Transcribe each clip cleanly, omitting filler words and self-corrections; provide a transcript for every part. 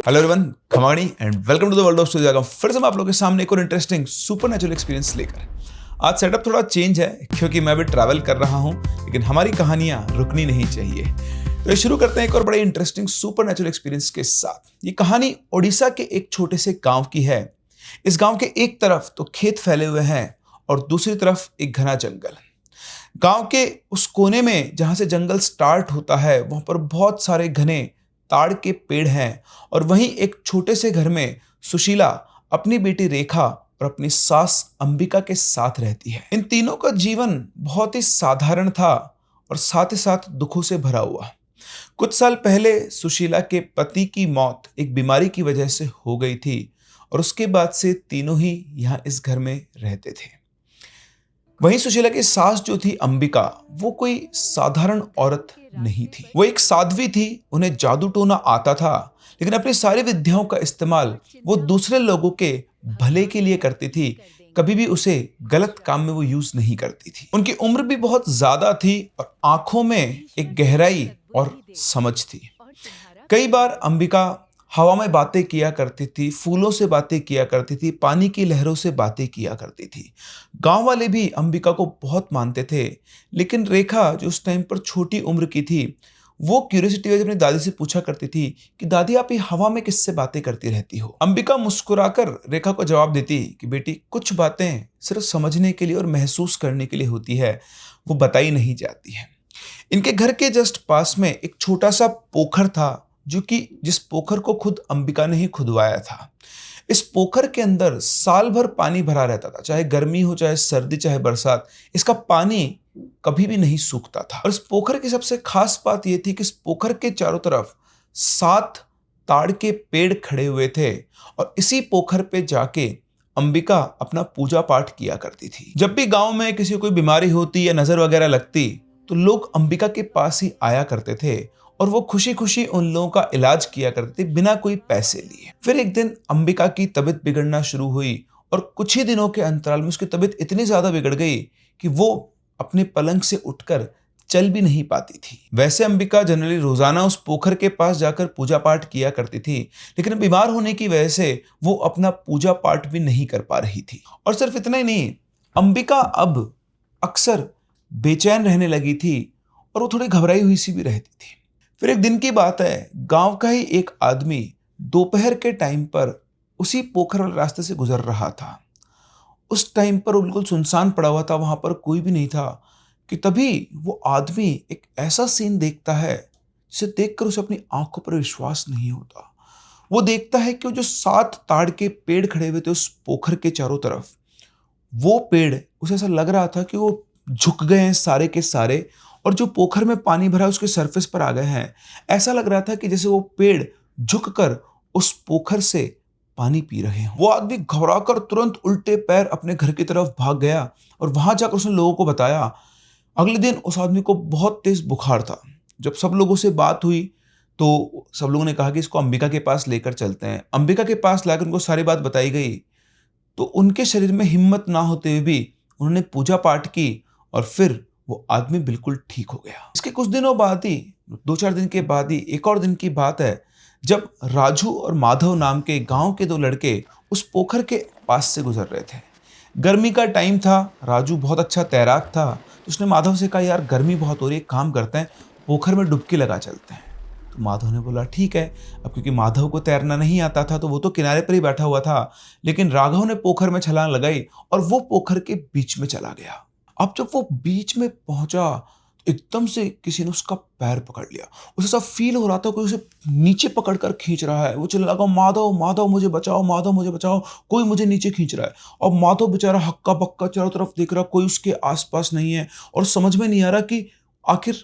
Hello everyone, खमानी and welcome to the world of story. फिर से मैं आप लोगों के सामने एक और इंटरेस्टिंग सुपरनैचुरल एक्सपीरियंस लेकर। आज सेटअप थोड़ा चेंज है क्योंकि मैं भी ट्रैवल कर रहा हूं, लेकिन हमारी कहानियां रुकनी नहीं चाहिए। तो ये शुरू करते हैं एक और बड़े इंटरेस्टिंग सुपरनैचुरल एक्सपीरियंस के साथ। ये कहानी ओडिशा के एक छोटे से गांव की है। इस गांव के एक तरफ तो खेत फैले हुए हैं और दूसरी तरफ एक घना जंगल। गांव के उस कोने में जहां से जंगल स्टार्ट होता है वहां पर बहुत सारे घने ताड़ के पेड़ हैं और वहीं एक छोटे से घर में सुशीला अपनी बेटी रेखा और अपनी सास अंबिका के साथ रहती है। इन तीनों का जीवन बहुत ही साधारण था और साथ ही साथ दुखों से भरा हुआ। कुछ साल पहले सुशीला के पति की मौत एक बीमारी की वजह से हो गई थी और उसके बाद से तीनों ही यहाँ इस घर में रहते थे। वहीं सुशीला की सास जो थी अंबिका, वो कोई साधारण औरत नहीं थी। वो एक साध्वी थी। उन्हें जादू टोना आता था, लेकिन अपनी सारी विद्याओं का इस्तेमाल वो दूसरे लोगों के भले के लिए करती थी। कभी भी उसे गलत काम में वो यूज नहीं करती थी। उनकी उम्र भी बहुत ज्यादा थी और आंखों में एक गहराई और समझ थी। कई बार अंबिका हवा में बातें किया करती थी, फूलों से बातें किया करती थी, पानी की लहरों से बातें किया करती थी। गांव वाले भी अंबिका को बहुत मानते थे, लेकिन रेखा जो उस टाइम पर छोटी उम्र की थी, वो क्यूरियोसिटी वजह अपनी दादी से पूछा करती थी कि दादी आप ये हवा में किससे बातें करती रहती हो। अंबिका मुस्कुराकर रेखा को जवाब देती कि बेटी कुछ बातें सिर्फ समझने के लिए और महसूस करने के लिए होती है, वो बताई नहीं जाती है। इनके घर के जस्ट पास में एक छोटा सा पोखर था, जो कि जिस पोखर को खुद अंबिका ने ही खुदवाया था। इस पोखर के अंदर साल भर पानी भरा रहता था, चाहे गर्मी हो, चाहे सर्दी, चाहे बरसात, इसका पानी कभी भी नहीं सूखता था। और इस पोखर की सबसे खास बात यह थी कि इस पोखर के चारों तरफ 7 ताड़ के पेड़ खड़े हुए थे और इसी पोखर पे जाके अंबिका अपना पूजा पाठ किया करती थी। जब भी गांव में किसी को कोई बीमारी होती या नजर वगैरह लगती तो लोग अंबिका के पास ही आया करते थे और वो खुशी खुशी उन लोगों का इलाज किया करते थे बिना कोई पैसे लिए। फिर एक दिन अंबिका की तबीयत बिगड़ना शुरू हुई और कुछ ही दिनों के अंतराल में उसकी तबीयत इतनी ज्यादा बिगड़ गई कि वो अपने पलंग से उठकर चल भी नहीं पाती थी। वैसे अंबिका जनरली रोजाना उस पोखर के पास जाकर पूजा पाठ किया करती थी, लेकिन बीमार होने की वजह से वो अपना पूजा पाठ भी नहीं कर पा रही थी। और सिर्फ इतना ही नहीं, अंबिका अब अक्सर बेचैन रहने लगी थी और वो थोड़ी घबराई हुई सी भी रहती थी। फिर एक दिन की बात है, गांव का ही एक आदमी दोपहर के टाइम पर उसी पोखर वाले रास्ते से गुजर रहा था। उस टाइम पर बिल्कुल सुनसान पड़ा हुआ था, वहां पर कोई भी नहीं था कि तभी वो आदमी एक ऐसा सीन देखता है जिसे देखकर उसे अपनी आंखों पर विश्वास नहीं होता। वो देखता है कि वो जो 7 ताड़ के पेड़ खड़े हुए थे उस पोखर के चारों तरफ, वो पेड़ उसे ऐसा लग रहा था कि वो झुक गए हैं सारे के सारे और जो पोखर में पानी भरा उसके सरफेस पर आ गए हैं। ऐसा लग रहा था कि जैसे वो पेड़ झुककर उस पोखर से पानी पी रहे हैं। वो आदमी घबराकर तुरंत उल्टे पैर अपने घर की तरफ भाग गया और वहां जाकर उसने लोगों को बताया। अगले दिन उस आदमी को बहुत तेज बुखार था। जब सब लोगों से बात हुई तो सब लोगों ने कहा कि इसको अंबिका के पास लेकर चलते हैं। अंबिका के पास लाकर उनको सारी बात बताई गई तो उनके शरीर में हिम्मत ना होते हुए भी उन्होंने पूजा पाठ की और फिर वो आदमी बिल्कुल ठीक हो गया। इसके कुछ दिनों बाद ही, 2-4 दिन के बाद ही एक और दिन की बात है, जब राजू और माधव नाम के गांव के 2 लड़के उस पोखर के पास से गुजर रहे थे। गर्मी का टाइम था, राजू बहुत अच्छा तैराक था, तो उसने माधव से कहा यार गर्मी बहुत हो रही है, काम करते हैं पोखर में डुबकी लगा चलते हैं। तो माधव ने बोला ठीक है। अब क्योंकि माधव को तैरना नहीं आता था तो वो तो किनारे पर ही बैठा हुआ था, लेकिन राघव ने पोखर में छलांग लगाई और वो पोखर के बीच में चला गया। अब जब वो बीच में पहुंचा तो एकदम से किसी ने उसका पैर पकड़ लिया। उसे ऐसा फील हो रहा था कोई उसे नीचे पकड़कर खींच रहा है। वो चिल्लाने लगा माधव माधव मुझे बचाओ, माधव मुझे बचाओ, कोई मुझे नीचे खींच रहा है। और माधव बेचारा हक्का बक्का चारों तरफ देख रहा, कोई उसके आसपास नहीं है और समझ में नहीं आ रहा कि आखिर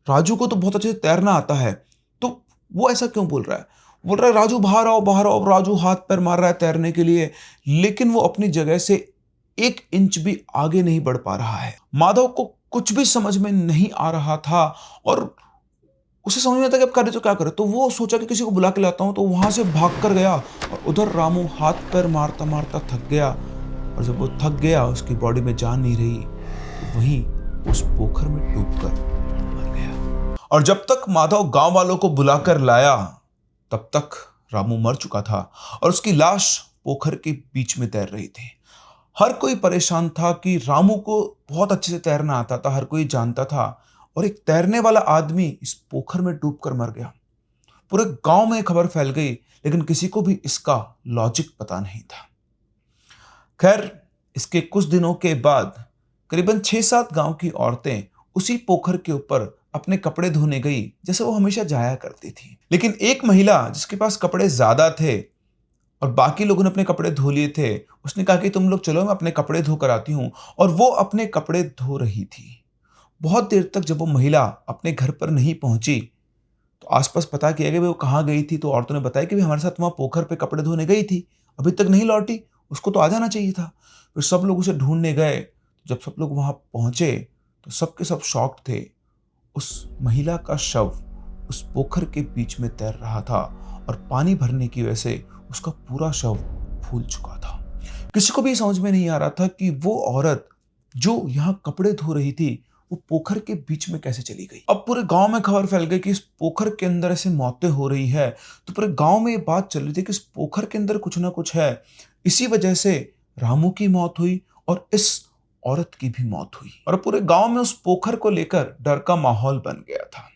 राजू को तो बहुत अच्छे से तैरना आता है तो वो ऐसा क्यों बोल रहा है। बोल रहा है राजू बाहर आओ बाहर आओ। राजू हाथ पैर मार रहा है तैरने के लिए, लेकिन वो अपनी जगह से 1 इंच भी आगे नहीं बढ़ पा रहा है। माधव को कुछ भी समझ में नहीं आ रहा था और उसे समझ में आता कि अब करे तो क्या करे। तो वो सोचा कि किसी को बुला के लाता हूं, तो वहां से भाग कर गया और उधर रामू हाथ पैर मारता मारता थक गया और जब वो थक गया, उसकी बॉडी में जान नहीं रही, तो वहीं उस पोखर में डूबकर मर गया। और जब तक माधव गांव वालों को बुलाकर लाया तब तक रामू मर चुका था और उसकी लाश पोखर के बीच में तैर रही थी। हर कोई परेशान था कि रामू को बहुत अच्छे से तैरना आता था, हर कोई जानता था, और एक तैरने वाला आदमी इस पोखर में डूबकर मर गया। पूरे गांव में खबर फैल गई, लेकिन किसी को भी इसका लॉजिक पता नहीं था। खैर, इसके कुछ दिनों के बाद करीबन 6-7 गांव की औरतें उसी पोखर के ऊपर अपने कपड़े धोने गई, जैसे वो हमेशा जाया करती थी। लेकिन एक महिला जिसके पास कपड़े ज्यादा थे और बाकी लोगों ने अपने कपड़े धो लिए थे, उसने कहा कि तुम लोग चलो, मैं अपने कपड़े धो कर आती हूं। और वो अपने कपड़े धो रही थी। बहुत देर तक जब वो महिला अपने घर पर नहीं पहुंची तो आसपास पता किया कि वो कहाँ गई थी। तो औरतों ने बताया कि हमारे साथ वहां पोखर पे कपड़े धोने गई थी, अभी तक नहीं लौटी, उसको तो आ जाना चाहिए था। फिर सब लोग उसे ढूंढने गए। जब सब लोग वहां पहुंचे तो सबके सब शॉक्ड थे। उस महिला का शव उस पोखर के बीच में तैर रहा था और पानी भरने की वजह से उसका पूरा शव फूल चुका था। किसी को भी समझ में नहीं आ रहा था कि वो औरत जो यहाँ कपड़े धो रही थी वो पोखर के बीच में कैसे चली गई। अब पूरे गांव में खबर फैल गई कि इस पोखर के अंदर ऐसे मौतें हो रही है। तो पूरे गांव में ये बात चल रही थी कि इस पोखर के अंदर कुछ ना कुछ है। इसी वजह से रामू की मौत हुई और इस औरत की भी मौत हुई, और पूरे गांव में उस पोखर को लेकर डर का माहौल बन गया था।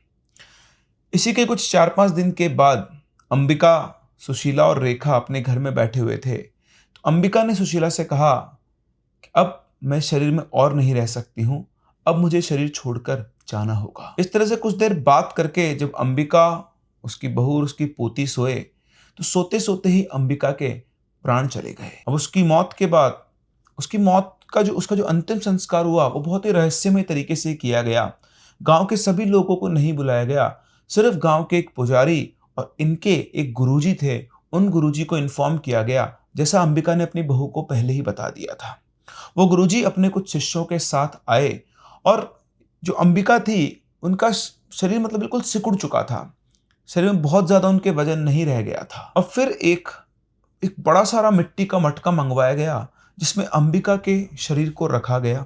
इसी के कुछ 4-5 दिन के बाद अंबिका, सुशीला और रेखा अपने घर में बैठे हुए थे। तो अंबिका ने सुशीला से कहा कि अब मैं शरीर में और नहीं रह सकती हूँ, अब मुझे शरीर छोड़कर जाना होगा। इस तरह से कुछ देर बात करके जब अंबिका, उसकी बहू और उसकी पोती सोए तो सोते सोते ही अंबिका के प्राण चले गए। अब उसकी मौत के बाद उसकी मौत का उसका जो अंतिम संस्कार हुआ वो बहुत ही रहस्यमय तरीके से किया गया। गांव के सभी लोगों को नहीं बुलाया गया, सिर्फ गांव के एक पुजारी और इनके एक गुरुजी थे, उन गुरुजी को इन्फॉर्म किया गया, जैसा अंबिका ने अपनी बहू को पहले ही बता दिया था। वो गुरुजी अपने कुछ शिष्यों के साथ आए और जो अंबिका थी उनका शरीर मतलब बिल्कुल सिकुड़ चुका था, शरीर में बहुत ज्यादा उनके वजन नहीं रह गया था। अब फिर एक बड़ा सारा मिट्टी का मटका मंगवाया गया जिसमें अंबिका के शरीर को रखा गया।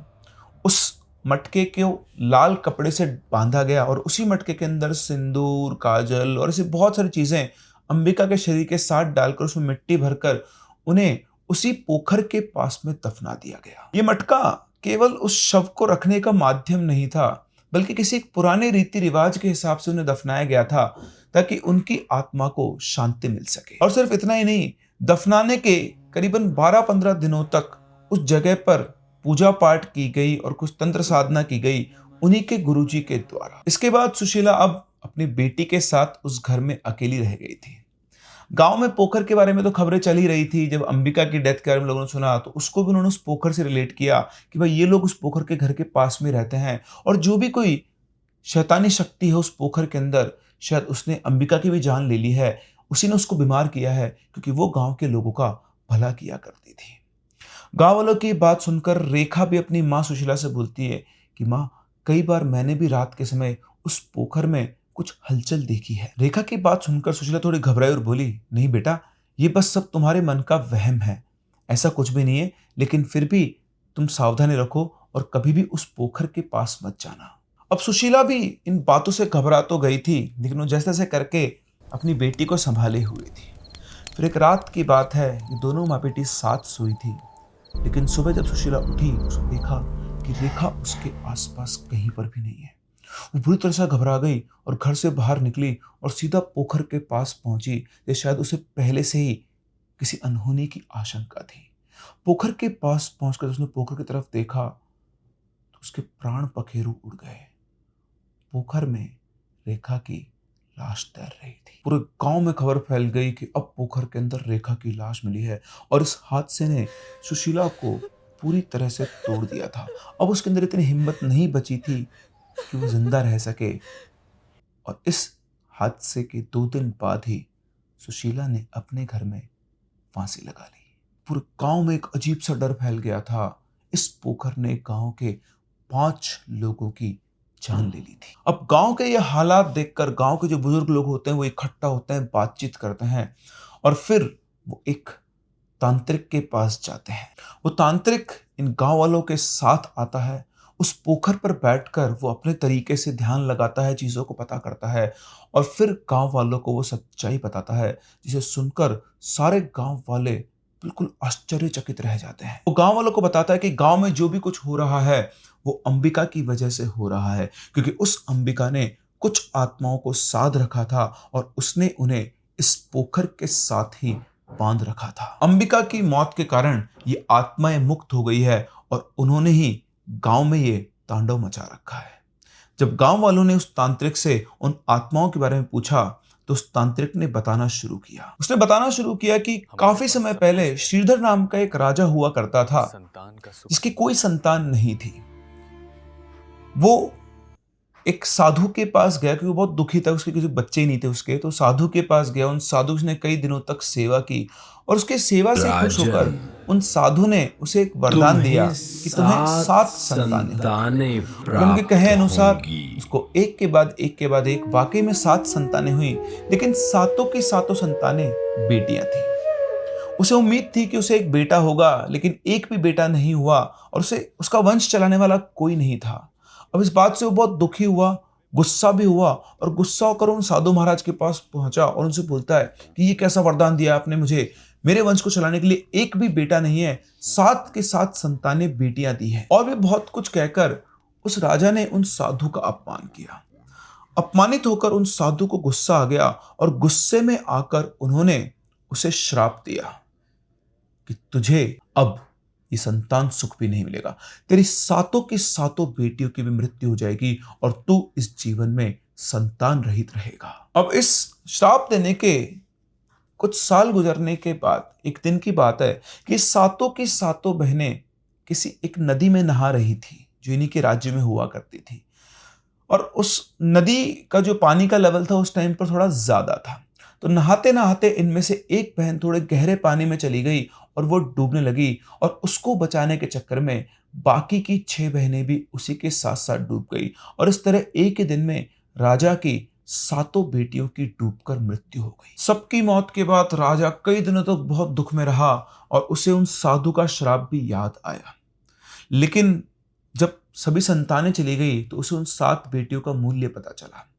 उस मटके को लाल कपड़े से बांधा गया और उसी मटके के अंदर सिंदूर, काजल और ऐसी बहुत सारी चीजें अंबिका के शरीर के साथ डालकर उसमें मिट्टी भरकर उन्हें उसी पोखर के पास में दफना दिया गया। ये मटका केवल उस शव को रखने का माध्यम नहीं था, बल्कि किसी एक पुराने रीति रिवाज के हिसाब से उन्हें दफनाया गया था ताकि उनकी आत्मा को शांति मिल सके। और सिर्फ इतना ही नहीं, दफनाने के करीबन 12-15 दिनों तक उस जगह पर पूजा पाठ की गई और कुछ तंत्र साधना की गई उन्हीं के गुरुजी के द्वारा। इसके बाद सुशीला अब अपनी बेटी के साथ उस घर में अकेली रह गई थी। गांव में पोखर के बारे में तो खबरें चल ही रही थी। जब अंबिका की डेथ के बारे में लोगों ने सुना तो उसको भी उन्होंने उस पोखर से रिलेट किया कि भाई ये लोग उस पोखर के घर के पास में रहते हैं और जो भी कोई शैतानी शक्ति है उस पोखर के अंदर, शायद उसने अंबिका की भी जान ले ली है, उसी ने उसको बीमार किया है, क्योंकि वो गांव के लोगों का भला किया करती थी। गांव वालों की बात सुनकर रेखा भी अपनी माँ सुशीला से बोलती है कि माँ, कई बार मैंने भी रात के समय उस पोखर में कुछ हलचल देखी है। रेखा की बात सुनकर सुशीला थोड़ी घबराई और बोली, नहीं बेटा, ये बस सब तुम्हारे मन का वहम है, ऐसा कुछ भी नहीं है, लेकिन फिर भी तुम सावधानी रखो और कभी भी उस पोखर के पास मत जाना। अब सुशीला भी इन बातों से घबरा तो गई थी, लेकिन वो जैसे तैसे करके अपनी बेटी को संभाले हुई थी। फिर एक रात की बात है, ये दोनों माँ बेटी साथ सोई थी, लेकिन सुबह जब सुशीला उठी उसने देखा कि रेखा उसके आसपास कहीं पर भी नहीं है। वो बुरी तरह से घबरा गई और घर से बाहर निकली और सीधा पोखर के पास पहुंची, जैसे शायद उसे पहले से ही किसी अनहोनी की आशंका थी। पोखर के पास पहुंचकर उसने पोखर की तरफ देखा तो उसके प्राण पखेरु उड़ गए। पोखर में रेखा की लाश तैर रही थी। पूरे गांव में खबर फैल गई कि अब पोखर के अंदर रेखा की लाश मिली है और इस हादसे ने सुशीला को पूरी तरह से तोड़ दिया था। अब उसके अंदर इतनी हिम्मत नहीं बची थी कि वो जिंदा रह सके, और इस हादसे के 2 दिन बाद ही सुशीला ने अपने घर में फांसी लगा ली। पूरे गांव में एक अजीब सा डर फैल गया था। इस पोखर ने गांव के 5 लोगों की जान ले ली थी। अब गांव के ये हालात देखकर गांव के जो बुजुर्ग लोग होते हैं वो इकट्ठा होते हैं, बातचीत करते हैं और फिर वो एक तांत्रिक के पास जाते हैं। वो तांत्रिक इन गांव वालों के साथ आता है उस पोखर पर बैठकर वो अपने तरीके से ध्यान लगाता है, चीज़ों को पता करता है और फिर गाँव वालों को वो सच्चाई बताता है, जिसे सुनकर सारे गाँव वाले बिल्कुल आश्चर्यचकित रह जाते हैं। वो गाँव वालों को बताता है कि गाँव में जो भी कुछ हो रहा है, वो अंबिका की वजह से हो रहा है, क्योंकि उस अंबिका ने कुछ आत्माओं को साध रखा था और उसने उन्हें इस पोखर के साथ ही बांध रखा था। अंबिका की मौत के कारण ये आत्माएं मुक्त हो गई है और उन्होंने ही गांव में ये तांडव मचा रखा है। जब गांव वालों ने उस तांत्रिक से उन आत्माओं के बारे में पूछा तो उस तांत्रिक ने बताना शुरू किया। उसने बताना शुरू किया कि काफी समय पहले श्रीधर नाम का एक राजा हुआ करता था, जिसकी कोई संतान नहीं थी। वो एक साधु के पास गया क्योंकि वो बहुत दुखी था, उसके किसी बच्चे ही नहीं थे उसके। तो साधु के पास गया, उन साधु ने कई दिनों तक सेवा की और उसके सेवा से खुश होकर उन साधु ने उसे एक वरदान दिया कि तुम्हें 7 संतानें उनके कहे अनुसार उसको एक के बाद एक वाकई में 7 संतानें हुई, लेकिन सातों की सातों संतानें बेटियां थी। उसे उम्मीद थी कि उसे एक बेटा होगा, लेकिन एक भी बेटा नहीं हुआ और उसे उसका वंश चलाने वाला कोई नहीं था। अब इस बात से वो बहुत दुखी हुआ, गुस्सा भी हुआ और गुस्सा होकर उन साधु महाराज के पास पहुंचा और उनसे बोलता है कि ये कैसा वरदान दिया आपने मुझे, मेरे वंश को चलाने के लिए एक भी बेटा नहीं है, 7 के 7 संतानें बेटियां दी हैं। और भी बहुत कुछ कहकर उस राजा ने उन साधु का अपमान किया। अपमानित होकर उन साधु को गुस्सा आ गया और गुस्से में आकर उन्होंने उसे श्राप दिया कि तुझे अब ये संतान सुख भी नहीं मिलेगा, तेरी सातों की सातों बेटियों की भी मृत्यु हो जाएगी और तू इस जीवन में संतान रहित रहेगा। अब इस श्राप देने के कुछ साल गुजरने के बाद एक दिन की बात है कि सातों की सातों बहनें किसी एक नदी में नहा रही थी, जो इन्हीं के राज्य में हुआ करती थी। और उस नदी का जो पानी का लेवल था उस टाइम पर थोड़ा ज्यादा था। तो नहाते नहाते इनमें से एक बहन थोड़े गहरे पानी में चली गई और वो डूबने लगी और उसको बचाने के चक्कर में बाकी की 6 बहनें भी उसी के साथ साथ डूब गई। और इस तरह एक ही दिन में राजा की सातों बेटियों की डूबकर मृत्यु हो गई। सबकी मौत के बाद राजा कई दिनों तक बहुत दुख में रहा और उसे उन साधु का श्राप भी याद आया। लेकिन जब सभी संतानें चली गई तो उसे उन 7 बेटियों का मूल्य पता चला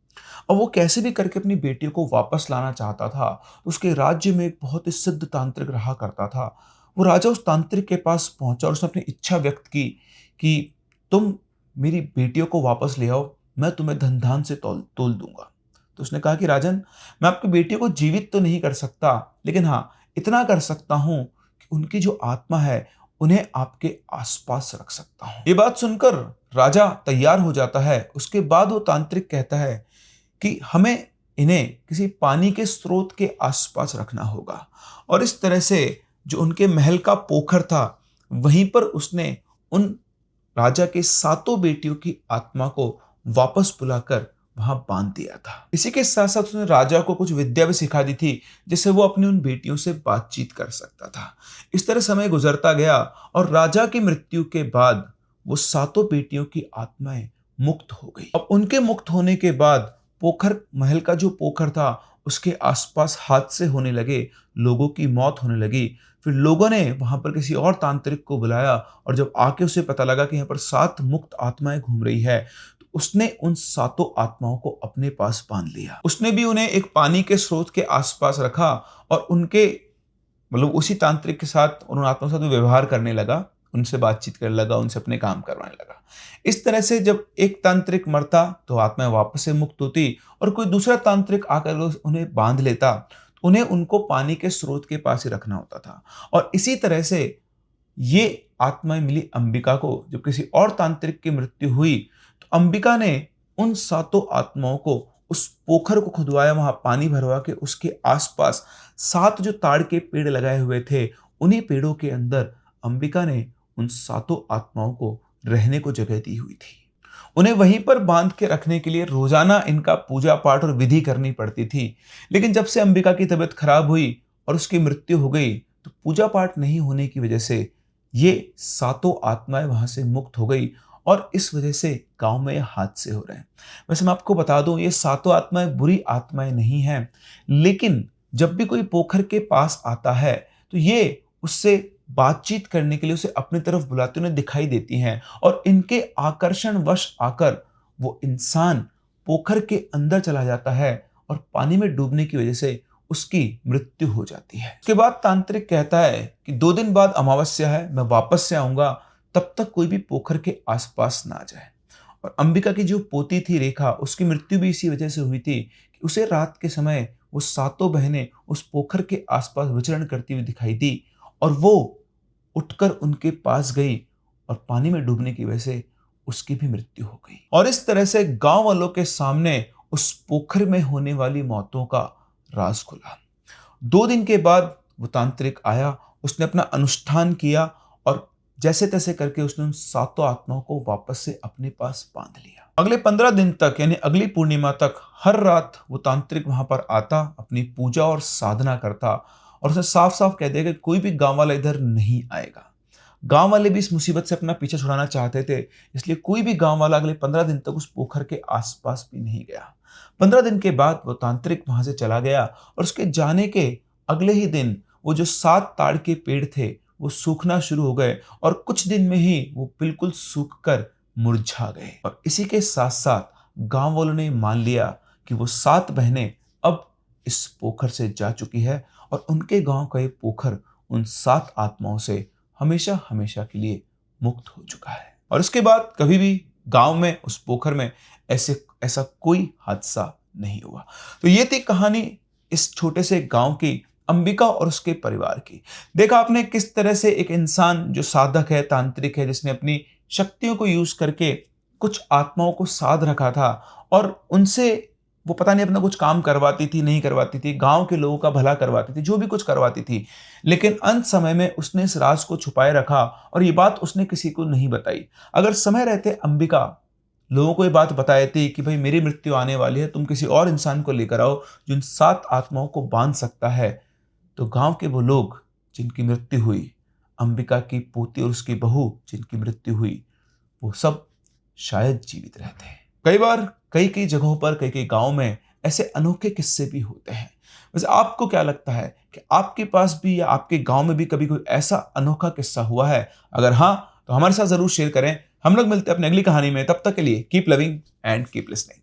और वो कैसे भी करके अपनी बेटियों को वापस लाना चाहता था। उसके राज्य में एक बहुत ही सिद्ध तांत्रिक रहा करता था। वो राजा उस तांत्रिक के पास पहुंचा और उसने अपनी इच्छा व्यक्त की कि तुम मेरी बेटियों को वापस ले आओ, मैं तुम्हें धन धान से तोल दूंगा। तो उसने कहा कि राजन, मैं आपकी बेटियों को जीवित तो नहीं कर सकता, लेकिन हाँ इतना कर सकता हूं कि उनकी जो आत्मा है उन्हें आपके आसपास रख सकता हूं। ये बात सुनकर राजा तैयार हो जाता है। उसके बाद वो तांत्रिक कहता है कि हमें इन्हें किसी पानी के स्रोत के आसपास रखना होगा। और इस तरह से जो उनके महल का पोखर था वहीं पर उसने उन राजा के सातों बेटियों की आत्मा को वापस बुलाकर वहां बांध दिया था। इसी के साथ साथ उसने राजा को कुछ विद्या भी सिखा दी थी, जिससे वो अपनी उन बेटियों से बातचीत कर सकता था। इस तरह समय गुजरता गया और राजा की मृत्यु के बाद वो सातों बेटियों की आत्माएं मुक्त हो गई। अब उनके मुक्त होने के बाद पोखर, महल का जो पोखर था उसके आसपास हादसे होने लगे, लोगों की मौत होने लगी। फिर लोगों ने वहां पर किसी और तांत्रिक को बुलाया और जब आके उसे पता लगा कि यहाँ पर 7 मुक्त आत्माएं घूम रही है तो उसने उन सातों आत्माओं को अपने पास बांध लिया। उसने भी उन्हें एक पानी के स्रोत के आसपास रखा और उनके उसी तांत्रिक के साथ उन आत्माओं के साथ व्यवहार करने लगा, उनसे बातचीत करने लगा, उनसे अपने काम करवाने लगा। इस तरह से जब एक तांत्रिक मरता तो आत्माएं वापस से मुक्त होती और कोई दूसरा तांत्रिक आकर उन्हें बांध लेता तो उन्हें उनको पानी के स्रोत के पास ही रखना होता था। और इसी तरह से ये आत्माएं मिली अंबिका को। जब किसी और तांत्रिक की मृत्यु हुई तो अंबिका ने उन सातों आत्माओं को उस पोखर को खुदवाया, वहां पानी भरवा के उसके आसपास 7 जो ताड़ के पेड़ लगाए हुए थे उन्हीं पेड़ों के अंदर अंबिका ने उन सातों आत्माओं को रहने को जगह दी हुई थी। उन्हें वहीं पर बांध के रखने के लिए रोजाना इनका पूजा पाठ और विधि करनी पड़ती थी। लेकिन जब से अंबिका की तबीयत खराब हुई और उसकी मृत्यु हो गई तो पूजा पाठ नहीं होने की वजह से ये सातों आत्माएं वहां से मुक्त हो गई और इस वजह से गांव में हादसे हो रहे हैं। वैसे मैं आपको बता दूं, ये सातों आत्माएं बुरी आत्माएं नहीं हैं, लेकिन जब भी कोई पोखर के पास आता है तो ये उससे बातचीत करने के लिए उसे अपनी तरफ बुलाते उन्हें दिखाई देती हैं और इनके आकर्षण वश आकर वो इंसान पोखर के अंदर चला जाता है और पानी में डूबने की वजह से उसकी मृत्यु हो जाती है। उसके बाद तांत्रिक कहता है कि 2 दिन बाद अमावस्या है, मैं वापस से आऊंगा, तब तक कोई भी पोखर के आसपास ना जाए। और अंबिका की जो पोती थी रेखा, उसकी मृत्यु भी इसी वजह से हुई थी कि उसे रात के समय वो सातों बहनें उस पोखर के आसपास विचरण करती हुई दिखाई दी और वो उठकर उनके पास गई और पानी में डूबने की वजह से उसकी भी मृत्यु हो गई। और इस तरह से गांव वालों के सामने उस पोखर में होने वाली मौतों का राज खुला। 2 दिन के बाद वो तांत्रिक आया, उसने अपना अनुष्ठान किया और जैसे तैसे करके उसने उन सातों आत्माओं को वापस से अपने पास बांध लिया। अगले 15 दिन तक यानी अगली पूर्णिमा तक हर रात वो तांत्रिक वहां पर आता, अपनी पूजा और साधना करता और उसने साफ साफ कह दिया कि कोई भी गांव वाला इधर नहीं आएगा। गांव वाले भी इस मुसीबत से अपना पीछा छुड़ाना चाहते थे, इसलिए कोई भी गांव वाला अगले 15 दिन तक उस पोखर के आसपास भी नहीं गया। 15 दिन के बाद वो तांत्रिक वहां से चला गया और उसके जाने के अगले ही दिन वो जो 7 ताड़ के पेड़ थे वो सूखना शुरू हो गए और कुछ दिन में ही वो बिल्कुल सूखकर मुरझा गए। और इसी के साथ साथ गांव वालों ने मान लिया कि वो 7 बहनें अब इस पोखर से जा चुकी है और उनके गांव का ये पोखर उन 7 आत्माओं से हमेशा हमेशा के लिए मुक्त हो चुका है। और उसके बाद कभी भी गांव में उस पोखर में ऐसा कोई हादसा नहीं हुआ। तो ये थी कहानी इस छोटे से गांव की, अंबिका और उसके परिवार की। देखा आपने किस तरह से एक इंसान जो साधक है, तांत्रिक है, जिसने अपनी शक्तियों को यूज करके कुछ आत्माओं को साध रखा था और उनसे वो पता नहीं अपना कुछ काम करवाती थी, नहीं करवाती थी, गांव के लोगों का भला करवाती थी, जो भी कुछ करवाती थी, लेकिन अंत समय में उसने इस राज को छुपाए रखा और ये बात उसने किसी को नहीं बताई। अगर समय रहते अंबिका लोगों को ये बात बताई थी कि भाई मेरी मृत्यु आने वाली है, तुम किसी और इंसान को लेकर आओ जो इन 7 आत्माओं को बांध सकता है, तो गांव के वो लोग जिनकी मृत्यु हुई, अंबिका की पोती और उसकी बहू जिनकी मृत्यु हुई, वो सब शायद जीवित रहते हैं। कई बार कई कई जगहों पर, कई कई गांव में ऐसे अनोखे किस्से भी होते हैं। वैसे आपको क्या लगता है कि आपके पास भी या आपके गांव में भी कभी कोई ऐसा अनोखा किस्सा हुआ है? अगर हाँ, तो हमारे साथ जरूर शेयर करें। हम लोग मिलते हैं अपनी अगली कहानी में। तब तक के लिए keep loving and keep listening.